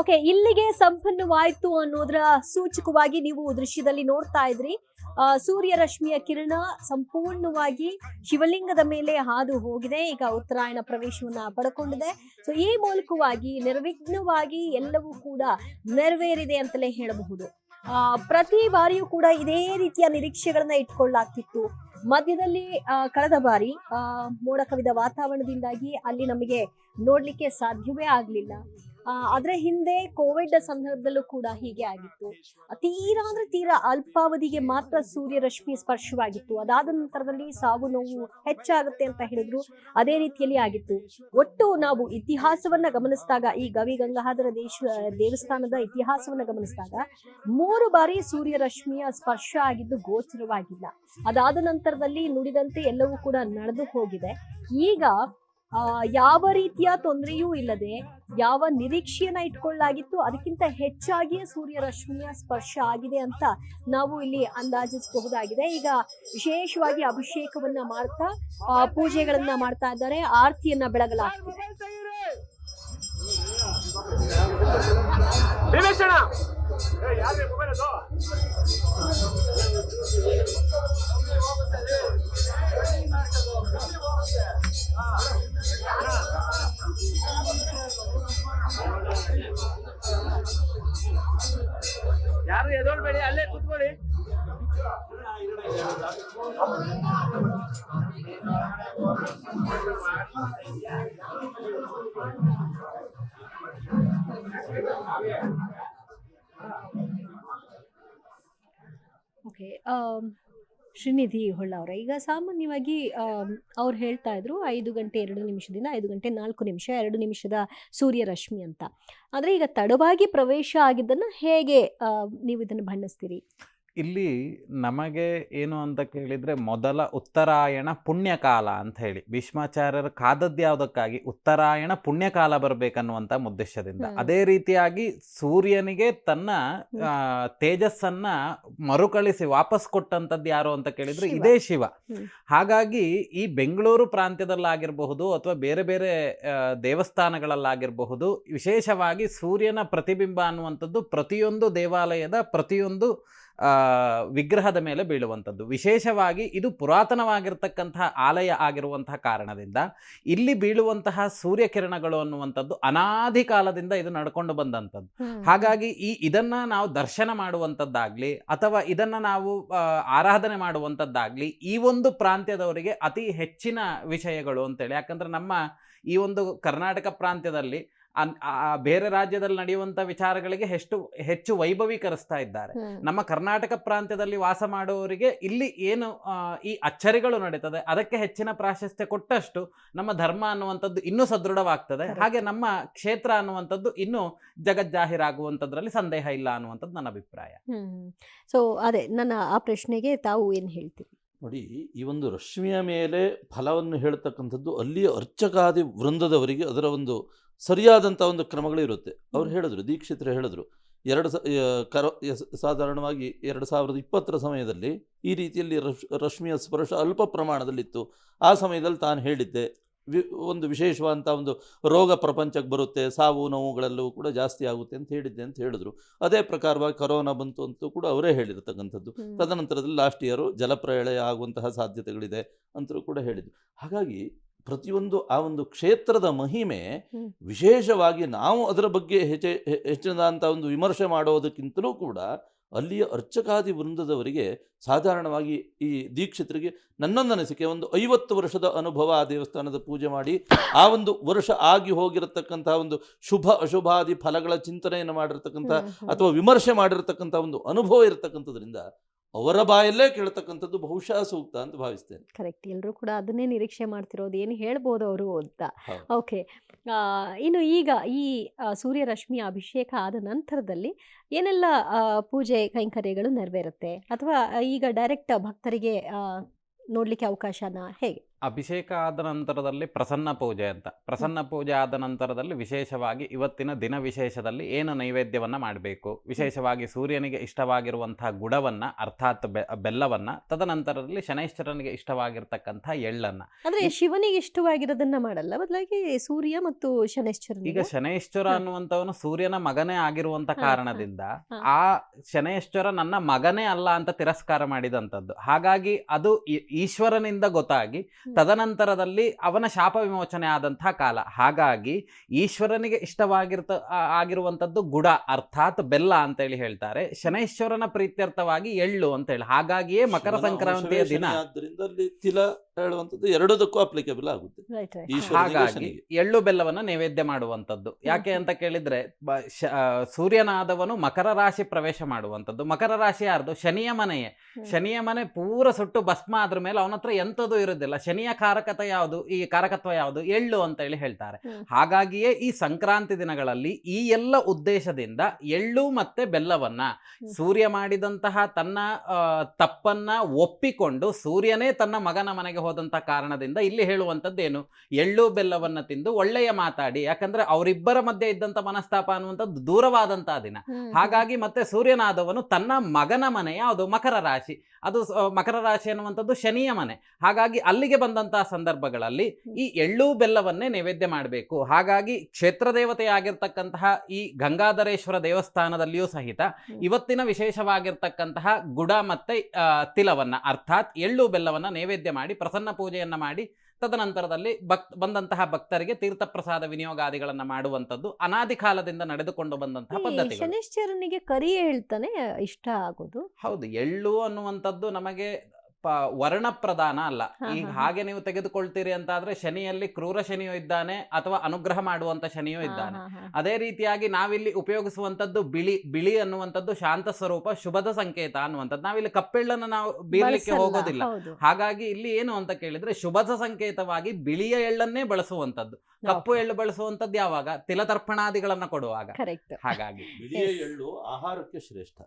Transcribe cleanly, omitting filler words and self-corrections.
Okay, ಇಲ್ಲಿಗೆ ಸಂಪನ್ನವಾಯ್ತು ಅನ್ನೋದ್ರ ಸೂಚಕವಾಗಿ ನೀವು ದೃಶ್ಯದಲ್ಲಿ ನೋಡ್ತಾ ಇದ್ರಿ. ಸೂರ್ಯ ರಶ್ಮಿಯ ಕಿರಣ ಸಂಪೂರ್ಣವಾಗಿ ಶಿವಲಿಂಗದ ಮೇಲೆ ಹಾದು ಹೋಗಿದೆ. ಈಗ ಉತ್ತರಾಯಣ ಪ್ರವೇಶವನ್ನ ಪಡ್ಕೊಂಡಿದೆ. ಸೊ ಈ ಮೂಲಕವಾಗಿ ನಿರ್ವಿಘ್ನವಾಗಿ ಎಲ್ಲವೂ ಕೂಡ ನೆರವೇರಿದೆ ಅಂತಲೇ ಹೇಳಬಹುದು. ಪ್ರತಿ ಬಾರಿಯೂ ಕೂಡ ಇದೇ ರೀತಿಯ ನಿರೀಕ್ಷೆಗಳನ್ನ ಇಟ್ಕೊಳ್ಳಾಗ್ತಿತ್ತು. ಮಧ್ಯದಲ್ಲಿ ಕಳೆದ ಬಾರಿ ಮೋಡ ಕವಿದ ವಾತಾವರಣದಿಂದಾಗಿ ಅಲ್ಲಿ ನಮಗೆ ನೋಡ್ಲಿಕ್ಕೆ ಸಾಧ್ಯವೇ ಆಗ್ಲಿಲ್ಲ. ಅದರ ಹಿಂದೆ ಕೋವಿಡ್ ಸಂದರ್ಭದಲ್ಲೂ ಕೂಡ ಹೀಗೆ ಆಗಿತ್ತು. ತೀರಾ ಅಂದ್ರೆ ತೀರಾ ಅಲ್ಪಾವಧಿಗೆ ಮಾತ್ರ ಸೂರ್ಯ ರಶ್ಮಿ ಸ್ಪರ್ಶವಾಗಿತ್ತು. ಅದಾದ ನಂತರದಲ್ಲಿ ಸಾವು ನೋವು ಹೆಚ್ಚಾಗುತ್ತೆ ಅಂತ ಹೇಳಿದ್ರು. ಅದೇ ರೀತಿಯಲ್ಲಿ ಆಗಿತ್ತು. ಒಟ್ಟು ನಾವು ಇತಿಹಾಸವನ್ನ ಗಮನಿಸಿದಾಗ, ಈ ಗವಿ ಗಂಗಾಧರ ದೇವಸ್ಥಾನದ ಇತಿಹಾಸವನ್ನ ಗಮನಿಸಿದಾಗ 3 ಬಾರಿ ಸೂರ್ಯ ರಶ್ಮಿಯ ಸ್ಪರ್ಶ ಆಗಿದ್ದು ಗೋಚರವಾಗಿಲ್ಲ. ಅದಾದ ನಂತರದಲ್ಲಿ ನುಡಿದಂತೆ ಎಲ್ಲವೂ ಕೂಡ ನಡೆದು ಹೋಗಿದೆ. ಈಗ ಯಾವ ರೀತಿಯ ತೊಂದರೆಯೂ ಇಲ್ಲದೆ ಯಾವ ನಿರೀಕ್ಷೆಯನ್ನ ಇಟ್ಕೊಳ್ಳಲಾಗಿತ್ತು ಅದಕ್ಕಿಂತ ಹೆಚ್ಚಾಗಿಯೇ ಸೂರ್ಯ ರಶ್ಮಿಯ ಸ್ಪರ್ಶ ಆಗಿದೆ ಅಂತ ನಾವು ಇಲ್ಲಿ ಅಂದಾಜಿಸಬಹುದಾಗಿದೆ. ಈಗ ವಿಶೇಷವಾಗಿ ಅಭಿಷೇಕವನ್ನ ಮಾಡ್ತಾ ಪೂಜೆಗಳನ್ನ ಮಾಡ್ತಾ ಇದ್ದಾರೆ. ಆರತಿಯನ್ನ ಬೆಳಗಲಾಗ್ತಿದೆ. ಯಾರು ಎದೋಳ್ಬೇಡಿ, ಅಲ್ಲೇ ಕೂತ್ಕೊಳ್ಳಿ. ಓಕೆ, ಶ್ರೀನಿಧಿ ಹೊಳ್ಳ ಅವರೇ, ಈಗ ಸಾಮಾನ್ಯವಾಗಿ ಅವ್ರು ಹೇಳ್ತಾ ಇದ್ರು 5 ಗಂಟೆ 2 ನಿಮಿಷದಿಂದ 5 ಗಂಟೆ 4 ನಿಮಿಷ 2 ನಿಮಿಷದ ಸೂರ್ಯ ರಶ್ಮಿ ಅಂತ. ಆದರೆ ಈಗ ತಡವಾಗಿ ಪ್ರವೇಶ ಆಗಿದ್ದನ್ನು ಹೇಗೆ ನೀವು ಇದನ್ನು ಬಣ್ಣಿಸ್ತೀರಿ? ಇಲ್ಲಿ ನಮಗೆ ಏನು ಅಂತ ಕೇಳಿದರೆ, ಮೊದಲ ಉತ್ತರಾಯಣ ಪುಣ್ಯಕಾಲ ಅಂತ ಹೇಳಿ ಭೀಷ್ಮಾಚಾರ್ಯರು ಕಾದದ್ದು ಯಾವುದಕ್ಕಾಗಿ? ಉತ್ತರಾಯಣ ಪುಣ್ಯಕಾಲ ಬರಬೇಕನ್ನುವಂಥ ಉದ್ದೇಶದಿಂದ. ಅದೇ ರೀತಿಯಾಗಿ ಸೂರ್ಯನಿಗೆ ತನ್ನ ತೇಜಸ್ಸನ್ನ ಮರುಕಳಿಸಿ ವಾಪಸ್ ಕೊಟ್ಟಂಥದ್ದು ಯಾರು ಅಂತ ಕೇಳಿದ್ರೆ ಇದೇ ಶಿವ. ಹಾಗಾಗಿ ಈ ಬೆಂಗಳೂರು ಪ್ರಾಂತ್ಯದಲ್ಲಾಗಿರಬಹುದು ಅಥವಾ ಬೇರೆ ಬೇರೆ ದೇವಸ್ಥಾನಗಳಲ್ಲಾಗಿರಬಹುದು, ವಿಶೇಷವಾಗಿ ಸೂರ್ಯನ ಪ್ರತಿಬಿಂಬ ಅನ್ನುವಂಥದ್ದು ಪ್ರತಿಯೊಂದು ದೇವಾಲಯದ ಪ್ರತಿಯೊಂದು ವಿಗ್ರಹದ ಮೇಲೆ ಬೀಳುವಂಥದ್ದು. ವಿಶೇಷವಾಗಿ ಇದು ಪುರಾತನವಾಗಿರ್ತಕ್ಕಂತಹ ಆಲಯ ಆಗಿರುವಂತಹ ಕಾರಣದಿಂದ ಇಲ್ಲಿ ಬೀಳುವಂತಹ ಸೂರ್ಯಕಿರಣಗಳು ಅನ್ನುವಂಥದ್ದು ಅನಾದಿ ಕಾಲದಿಂದ ಇದು ನಡ್ಕೊಂಡು ಬಂದಂಥದ್ದು. ಹಾಗಾಗಿ ಇದನ್ನ ನಾವು ದರ್ಶನ ಮಾಡುವಂಥದ್ದಾಗ್ಲಿ ಅಥವಾ ಇದನ್ನ ನಾವು ಆರಾಧನೆ ಮಾಡುವಂಥದ್ದಾಗ್ಲಿ ಈ ಒಂದು ಪ್ರಾಂತ್ಯದವರಿಗೆ ಅತಿ ಹೆಚ್ಚಿನ ವಿಷಯಗಳು ಅಂತೇಳಿ. ಯಾಕಂದ್ರೆ ನಮ್ಮ ಈ ಒಂದು ಕರ್ನಾಟಕ ಪ್ರಾಂತ್ಯದಲ್ಲಿ ಬೇರೆ ರಾಜ್ಯದಲ್ಲಿ ನಡೆಯುವಂತ ವಿಚಾರಗಳಿಗೆ ಹೆಚ್ಚು ವೈಭವೀಕರಿಸ್ತಾ ಇದ್ದಾರೆ. ನಮ್ಮ ಕರ್ನಾಟಕ ಪ್ರಾಂತ್ಯದಲ್ಲಿ ವಾಸ ಮಾಡುವವರಿಗೆ ಇಲ್ಲಿ ಏನು ಈ ಅಚ್ಚರಿಗಳು ನಡೀತದೆ ಅದಕ್ಕೆ ಹೆಚ್ಚಿನ ಪ್ರಾಶಸ್ತ್ಯ ಕೊಟ್ಟಷ್ಟು ನಮ್ಮ ಧರ್ಮ ಅನ್ನುವಂಥದ್ದು ಇನ್ನೂ ಸದೃಢವಾಗ್ತದೆ. ಹಾಗೆ ನಮ್ಮ ಕ್ಷೇತ್ರ ಅನ್ನುವಂಥದ್ದು ಇನ್ನೂ ಜಗಜ್ಜಾಹೀರಾಗುವಂಥದ್ರಲ್ಲಿ ಸಂದೇಹ ಇಲ್ಲ ಅನ್ನುವಂಥದ್ದು ನನ್ನ ಅಭಿಪ್ರಾಯ. ಸೊ ಅದೇ ನನ್ನ ಆ ಪ್ರಶ್ನೆಗೆ ತಾವು ಏನು ಹೇಳ್ತೀರಿ? ನೋಡಿ, ಈ ಒಂದು ರಶ್ಮಿಯ ಮೇಲೆ ಫಲವನ್ನು ಹೇಳ್ತಕ್ಕಂಥದ್ದು ಅಲ್ಲಿಯ ಅರ್ಚಕಾದಿ ವೃಂದದವರಿಗೆ ಅದರ ಒಂದು ಸರಿಯಾದಂಥ ಒಂದು ಕ್ರಮಗಳು ಇರುತ್ತೆ. ಅವ್ರು ಹೇಳಿದ್ರು, ದೀಕ್ಷಿತರು ಹೇಳಿದ್ರು, ಸಾಧಾರಣವಾಗಿ 2020 ಸಮಯದಲ್ಲಿ ಈ ರೀತಿಯಲ್ಲಿ ರಶ್ಮಿಯ ಸ್ಪರ್ಶ ಅಲ್ಪ ಪ್ರಮಾಣದಲ್ಲಿತ್ತು. ಆ ಸಮಯದಲ್ಲಿ ತಾನು ಹೇಳಿದ್ದೆ, ಒಂದು ವಿಶೇಷವಾದಂಥ ಒಂದು ರೋಗ ಪ್ರಪಂಚಕ್ಕೆ ಬರುತ್ತೆ, ಸಾವು ನೋವುಗಳೆಲ್ಲವೂ ಕೂಡ ಜಾಸ್ತಿ ಆಗುತ್ತೆ ಅಂತ ಹೇಳಿದ್ದೆ ಅಂತ ಹೇಳಿದ್ರು. ಅದೇ ಪ್ರಕಾರವಾಗಿ ಕರೋನಾ ಬಂತು ಅಂತೂ ಕೂಡ ಅವರೇ ಹೇಳಿರ್ತಕ್ಕಂಥದ್ದು. ತದನಂತರದಲ್ಲಿ ಲಾಸ್ಟ್ ಇಯರು ಜಲಪ್ರಳಯ ಆಗುವಂತಹ ಸಾಧ್ಯತೆಗಳಿದೆ ಅಂತಲೂ ಕೂಡ ಹೇಳಿದರು. ಹಾಗಾಗಿ ಪ್ರತಿಯೊಂದು ಆ ಒಂದು ಕ್ಷೇತ್ರದ ಮಹಿಮೆ ವಿಶೇಷವಾಗಿ ನಾವು ಅದರ ಬಗ್ಗೆ ಹೆಚ್ಚಿನದಂಥ ಒಂದು ವಿಮರ್ಶೆ ಮಾಡೋದಕ್ಕಿಂತಲೂ ಕೂಡ ಅಲ್ಲಿಯ ಅರ್ಚಕಾದಿ ವೃಂದದವರಿಗೆ, ಸಾಧಾರಣವಾಗಿ ಈ ದೀಕ್ಷಿತರಿಗೆ ನನ್ನೊಂದು ಅನಿಸಿಕೆ, ಒಂದು 50 ವರ್ಷದ ಅನುಭವ ಆ ದೇವಸ್ಥಾನದ ಪೂಜೆ ಮಾಡಿ ಆ ಒಂದು ವರ್ಷ ಆಗಿ ಹೋಗಿರತಕ್ಕಂಥ ಒಂದು ಶುಭ ಅಶುಭಾದಿ ಫಲಗಳ ಚಿಂತನೆಯನ್ನು ಮಾಡಿರ್ತಕ್ಕಂಥ ಅಥವಾ ವಿಮರ್ಶೆ ಮಾಡಿರ್ತಕ್ಕಂಥ ಒಂದು ಅನುಭವ ಇರತಕ್ಕಂಥದ್ರಿಂದ ಅವರ ಬಾಯಲ್ಲೇ ಕೇಳ್ತಕ್ಕಂಥದ್ದು ಬಹುಶಃ ಸೂಕ್ತ ಅಂತ ಭಾವಿಸ್ತೇನೆ. ಕರೆಕ್ಟ್, ಎಲ್ಲರೂ ಕೂಡ ಅದನ್ನೇ ನಿರೀಕ್ಷೆ ಮಾಡ್ತಿರೋದು, ಏನು ಹೇಳ್ಬೋದು ಅವರು ಅಂತ. ಓಕೆ, ಇನ್ನು ಈಗ ಈ ಸೂರ್ಯ ರಶ್ಮಿ ಅಭಿಷೇಕ ಆದ ನಂತರದಲ್ಲಿ ಏನೆಲ್ಲ ಪೂಜೆ ಕೈಂಕರ್ಯಗಳು ನೆರವೇರುತ್ತೆ, ಅಥವಾ ಈಗ ಡೈರೆಕ್ಟ್ ಭಕ್ತರಿಗೆ ನೋಡ್ಲಿಕ್ಕೆ ಅವಕಾಶನ ಹೇಗೆ? ಅಭಿಷೇಕ ಆದ ನಂತರದಲ್ಲಿ ಪ್ರಸನ್ನ ಪೂಜೆ ಅಂತ. ಪ್ರಸನ್ನ ಪೂಜೆ ಆದ ನಂತರದಲ್ಲಿ ವಿಶೇಷವಾಗಿ ಇವತ್ತಿನ ದಿನ ವಿಶೇಷದಲ್ಲಿ ಏನು ನೈವೇದ್ಯವನ್ನ ಮಾಡಬೇಕು, ವಿಶೇಷವಾಗಿ ಸೂರ್ಯನಿಗೆ ಇಷ್ಟವಾಗಿರುವಂತಹ ಗುಡವನ್ನ ಅರ್ಥಾತ್ ಬೆಲ್ಲವನ್ನ, ತದನಂತರದಲ್ಲಿ ಶನೈಶ್ಚರನಿಗೆ ಇಷ್ಟವಾಗಿರ್ತಕ್ಕಂಥ ಎಳ್ಳನ್ನ. ಅಂದ್ರೆ ಶಿವನಿಗೆ ಇಷ್ಟವಾಗಿರೋದನ್ನ ಮಾಡಲ್ಲ, ಬದಲಾಗಿ ಸೂರ್ಯ ಮತ್ತು ಶನೈಶ್ಚರ. ಈಗ ಶನೈಶ್ಚರ ಅನ್ನುವಂಥವನು ಸೂರ್ಯನ ಮಗನೇ ಆಗಿರುವಂತ ಕಾರಣದಿಂದ ಆ ಶನೈಶ್ಚರ ನನ್ನ ಮಗನೇ ಅಲ್ಲ ಅಂತ ತಿರಸ್ಕಾರ ಮಾಡಿದಂಥದ್ದು. ಹಾಗಾಗಿ ಅದು ಈಶ್ವರನಿಂದ ಗೊತ್ತಾಗಿ ತದನಂತರದಲ್ಲಿ ಅವನ ಶಾಪ ವಿಮೋಚನೆ ಆದಂತಹ ಕಾಲ. ಹಾಗಾಗಿ ಈಶ್ವರನಿಗೆ ಆಗಿರುವಂತದ್ದು ಗುಡ ಅರ್ಥಾತ್ ಬೆಲ್ಲ ಅಂತೇಳಿ ಹೇಳ್ತಾರೆ. ಶನೈಶ್ವರನ ಪ್ರೀತ್ಯರ್ಥವಾಗಿ ಎಳ್ಳು ಅಂತ ಹೇಳಿ. ಹಾಗಾಗಿಯೇ ಮಕರ ಸಂಕ್ರಾಂತಿಯ ದಿನ ಅಲ್ಲಿ ತಿಲ ಹೇಳುವಂಥದ್ದು ಎರಡದಕ್ಕೂ ಅಪ್ಲಿಕೇಬಲ್ ಆಗುತ್ತೆ. ಹಾಗಾಗಿ ಎಳ್ಳು ಬೆಲ್ಲವನ್ನ ನೈವೇದ್ಯ ಮಾಡುವಂಥದ್ದು. ಯಾಕೆ ಅಂತ ಕೇಳಿದ್ರೆ ಸೂರ್ಯನಾದವನು ಮಕರ ರಾಶಿ ಪ್ರವೇಶ ಮಾಡುವಂಥದ್ದು. ಮಕರ ರಾಶಿ ಯಾರ್ದು? ಶನಿಯ ಮನೆಯೇ. ಶನಿಯ ಮನೆ ಪೂರ ಸುಟ್ಟು ಭಸ್ಮ ಆದ್ರ ಮೇಲೆ ಅವನ ಹತ್ರ ಎಂಥದ್ದು ಇರೋದಿಲ್ಲ. ಶನಿಯ ಕಾರಕತ್ವ ಯಾವುದು? ಎಳ್ಳು ಅಂತ ಹೇಳಿ ಹೇಳ್ತಾರೆ. ಹಾಗಾಗಿಯೇ ಈ ಸಂಕ್ರಾಂತಿ ದಿನಗಳಲ್ಲಿ ಈ ಎಲ್ಲ ಉದ್ದೇಶದಿಂದ ಎಳ್ಳು ಮತ್ತೆ ಬೆಲ್ಲವನ್ನ ಸೂರ್ಯ ಮಾಡಿದಂತಹ ತನ್ನ ತಪ್ಪನ್ನ ಒಪ್ಪಿಕೊಂಡು ಸೂರ್ಯನೇ ತನ್ನ ಮಗನ ಮನೆಗೆ ಹೋದಂತಹ ಕಾರಣದಿಂದ ಇಲ್ಲಿ ಹೇಳುವಂಥದ್ದೇನು? ಎಳ್ಳು ಬೆಲ್ಲವನ್ನ ತಿಂದು ಒಳ್ಳೆಯ ಮಾತಾಡಿ. ಯಾಕಂದ್ರೆ ಅವರಿಬ್ಬರ ಮಧ್ಯೆ ಇದ್ದಂತ ಮನಸ್ತಾಪ ಅನ್ನುವಂಥದ್ದು ದೂರವಾದಂತಹ ದಿನ. ಹಾಗಾಗಿ ಮತ್ತೆ ಸೂರ್ಯನಾದವನು ತನ್ನ ಮಗನ ಮನೆ ಯಾವುದು? ಮಕರ ರಾಶಿ. ಅದು ಮಕರ ರಾಶಿ ಅನ್ನುವಂಥದ್ದು ಶನಿಯ ಮನೆ. ಹಾಗಾಗಿ ಅಲ್ಲಿಗೆ ಬಂದಂತಹ ಸಂದರ್ಭಗಳಲ್ಲಿ ಈ ಎಳ್ಳು ಬೆಲ್ಲವನ್ನೇ ನೈವೇದ್ಯ ಮಾಡಬೇಕು. ಹಾಗಾಗಿ ಕ್ಷೇತ್ರ ದೇವತೆಯಾಗಿರ್ತಕ್ಕಂತಹ ಈ ಗಂಗಾಧರೇಶ್ವರ ದೇವಸ್ಥಾನದಲ್ಲಿಯೂ ಸಹಿತ ಇವತ್ತಿನ ವಿಶೇಷವಾಗಿರ್ತಕ್ಕಂತಹ ಗುಡ ಮತ್ತೆ ತಿಲವನ್ನ ಅರ್ಥಾತ್ ಎಳ್ಳು ಬೆಲ್ಲವನ್ನ ನೈವೇದ್ಯ ಮಾಡಿ ಪ್ರಸನ್ನ ಪೂಜೆಯನ್ನ ಮಾಡಿ ತದನಂತರದಲ್ಲಿ ಬಂದಂತಹ ಭಕ್ತರಿಗೆ ತೀರ್ಥ ಪ್ರಸಾದ ವಿನಿಯೋಗಾದಿಗಳನ್ನ ಮಾಡುವಂಥದ್ದು ಅನಾದಿ ಕಾಲದಿಂದ ನಡೆದುಕೊಂಡು ಬಂದಂತಹ ಪದ್ಧತಿ. ಶನೈಶ್ಚರನಿಗೆ ಕರಿ ಹೇಳ್ತಾನೆ ಇಷ್ಟ ಆಗೋದು. ಹೌದು, ಎಳ್ಳು ಅನ್ನುವಂಥದ್ದು ನಮಗೆ ವರ್ಣ ಪ್ರಧಾನ ಅಲ್ಲ. ಈಗ ಹಾಗೆ ನೀವು ತೆಗೆದುಕೊಳ್ತೀರಿ ಅಂತ ಆದ್ರೆ ಶನಿಯಲ್ಲಿ ಕ್ರೂರ ಶನಿಯೂ ಇದ್ದಾನೆ ಅಥವಾ ಅನುಗ್ರಹ ಮಾಡುವಂತ ಶನಿಯೂ ಇದ್ದಾನೆ. ಅದೇ ರೀತಿಯಾಗಿ ನಾವಿಲ್ಲಿ ಉಪಯೋಗಿಸುವಂತದ್ದು ಬಿಳಿ ಅನ್ನುವಂಥದ್ದು ಶಾಂತ ಸ್ವರೂಪ, ಶುಭದ ಸಂಕೇತ ಅನ್ನುವಂಥದ್ದು. ನಾವಿಲ್ಲಿ ಕಪ್ಪೆಳ್ಳನ್ನು ನಾವು ಬೀರ್ಲಿಕ್ಕೆ ಹೋಗೋದಿಲ್ಲ. ಹಾಗಾಗಿ ಇಲ್ಲಿ ಏನು ಅಂತ ಕೇಳಿದ್ರೆ ಶುಭದ ಸಂಕೇತವಾಗಿ ಬಿಳಿಯ ಎಳ್ಳನ್ನೇ ಬಳಸುವಂತದ್ದು. ಕಪ್ಪು ಎಳ್ಳು ಬಳಸುವಂತದ್ದು ಯಾವಾಗ? ತಿಲತರ್ಪಣಾದಿಗಳನ್ನ ಕೊಡುವಾಗ. ಹಾಗಾಗಿ ಬಿಳಿಯ ಎಳ್ಳು ಆಹಾರಕ್ಕೆ ಶ್ರೇಷ್ಠ.